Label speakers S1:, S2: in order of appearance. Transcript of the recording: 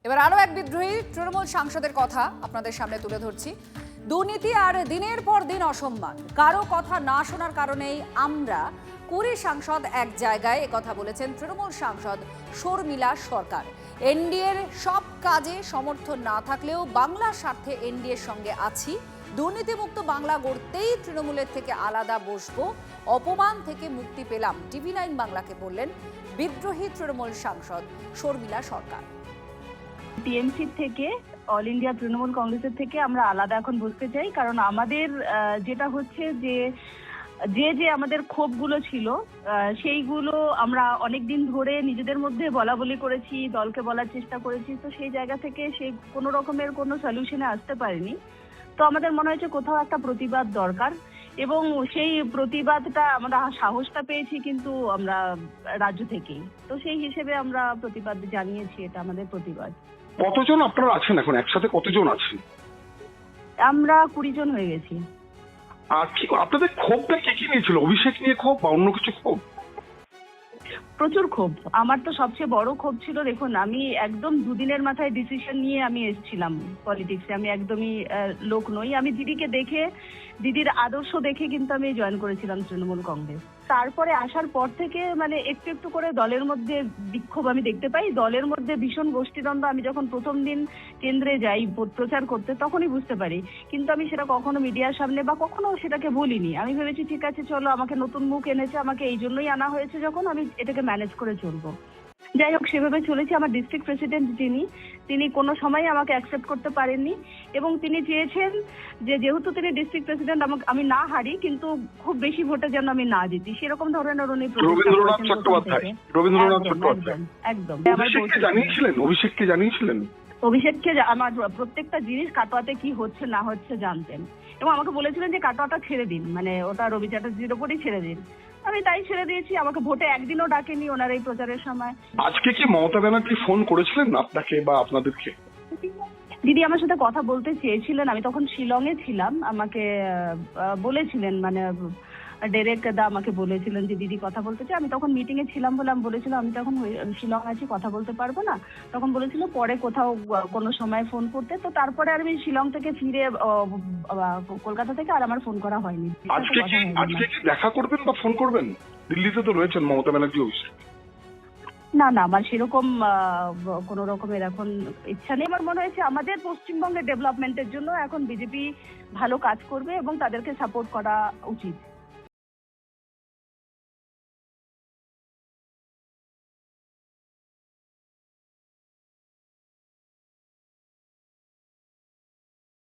S1: এবার আরো এক বিদ্রোহী তৃণমূল সাংসদের কথা আপনাদের সামনে তুলে ধরছি। দুর্নীতি আর দিনের পর দিন অসম্মান, কারো কথা না শোনার কারণেই আমরা 20 সাংসদ এক জায়গায় একথা বলেছেন তৃণমূল সাংসদ শর্মিলা সরকার। এনডিএর সব কাজে সমর্থন না থাকলেও বাংলার স্বার্থে এনডিএর সঙ্গে আছি, দুর্নীতিমুক্ত বাংলা গড়তেই তৃণমূলের থেকে আলাদা বসবো, অপমান থেকে মুক্তি পেলাম টিভি9 বাংলাকে বললেন বিদ্রোহী তৃণমূল সাংসদ শর্মিলা সরকার।
S2: টিএমসি থেকে অল ইন্ডিয়া তৃণমূল কংগ্রেসের থেকে আমরা আলাদা এখন বসতে চাই, কারণ আমাদের যেটা হচ্ছে যে যে আমাদের ক্ষোভগুলো ছিল সেইগুলো আমরা অনেকদিন ধরে নিজেদের মধ্যে বলা বলি করেছি, দলকে বলার চেষ্টা করেছি, তো সেই জায়গা থেকে সেই কোনো রকমের কোনো সলিউশনে আসতে পারিনি। তো আমাদের মনে হয়েছে কোথাও একটা প্রতিবাদ দরকার, এবং সেই প্রতিবাদটা আমরা সাহসটা পেয়েছি কিন্তু আমরা রাজ্য থেকেই, তো সেই হিসেবে আমরা প্রতিবাদ জানিয়েছি, এটা আমাদের প্রতিবাদ।
S3: কতজন আপনারা আছেন এখন একসাথে, কতজন আছেন?
S2: আমরা 20 জন হয়ে গেছি।
S3: আর কি আপনাদের ক্ষোভটা কি নিয়েছিল? অভিষেক নিয়ে ক্ষোভ বা অন্য কিছু ক্ষোভ?
S2: প্রচুর ক্ষোভ। আমার তো সবচেয়ে বড় ক্ষোভ ছিল, দেখুন আমি একদম দুদিনের মাথায় ডিসিশন নিয়ে আমি এসেছিলাম পলিটিক্সে। আমি একদমই লোক নই, আমি দিদিকে দেখে, দিদির আদর্শ দেখে কিন্তু আমি জয়েন করেছিলাম তৃণমূল কংগ্রেস। তারপরে আসার পর থেকে মানে একটু একটু করে দলের মধ্যে বিক্ষোভ আমি দেখতে পাই, দলের মধ্যে ভীষণ গোষ্ঠীদ্বন্দ্ব। আমি যখন প্রথম দিন কেন্দ্রে যাই প্রচার করতে তখনই বুঝতে পারি, কিন্তু আমি সেটা কখনো মিডিয়ার সামনে বা কখনো সেটাকে বলিনি। আমি ভেবেছি ঠিক আছে, চলো আমাকে নতুন মুখ এনেছে, আমাকে এই জন্যই আনা হয়েছে, যখন আমি এটাকে ম্যানেজ করে চলবো। যাই হোক, সেভাবে চলেছি। আমার ডিস্ট্রিক্ট প্রেসিডেন্ট তিনি কোনো সময় আমাকে অ্যাকসেপ্ট করতে পারেননি, এবং তিনি চেয়েছেন যে যেহেতু তিনি ডিস্ট্রিক্ট প্রেসিডেন্ট, আমি না হারি কিন্তু খুব বেশি ভোটে যেন আমি না জিতি, সেরকম ধরনের উনি
S3: রবীন্দ্রনাথ চট্টোপাধ্যায়
S2: একদম।
S3: অভিষেককে জানিয়েছিলেন
S2: অভিষেককে আমার প্রত্যেকটা জিনিস কাটোয়াতে কি হচ্ছে না হচ্ছে জানতেন, এবং আমাকে বলেছিলেন যে কাটোয়াটা ছেড়ে দিন, মানে ওটা রবি চ্যাটার্জির ওপরই ছেড়ে দিন। আমি তাই ছেড়ে দিয়েছি। আমাকে ভোটে একদিনও ডাকেনি ওনার এই প্রচারের সময়।
S3: আজকে কি মমতা ব্যানার্জি ফোন করেছিলেন আপনাকে বা আপনাদেরকে?
S2: দিদি আমার সাথে কথা বলতে চেয়েছিলেন, আমি তখন শিলংয়ে ছিলাম। আমাকে বলেছিলেন, মানে ডাইরেক্ট দা আমাকে বলেছিলেন যে দিদি কথা বলতে চাই। আমি তখন মিটিং এ ছিলাম বলে আমি বলেছিলাম আমি তখন শিলং আছি, কথা বলতে পারবো না। তখন বলেছিল পরে কোথাও কোনো সময় ফোন করতে। তো তারপরে আর আমি শিলং থেকে ফিরে কলকাতা থেকে আর আমার ফোন করা হয়নি।
S3: আজকে কি দেখা করবেন বা ফোন করবেন? দিল্লিতে তো রয়েছেন মমতা ব্যানার্জি, অভিষেক।
S2: না, আমার সেরকম কোনো রকমের এখন ইচ্ছা নেই। আমার মনে হয়েছে আমাদের পশ্চিমবঙ্গের ডেভেলপমেন্টের জন্য এখন বিজেপি ভালো কাজ করবে এবং তাদেরকে সাপোর্ট করা উচিত।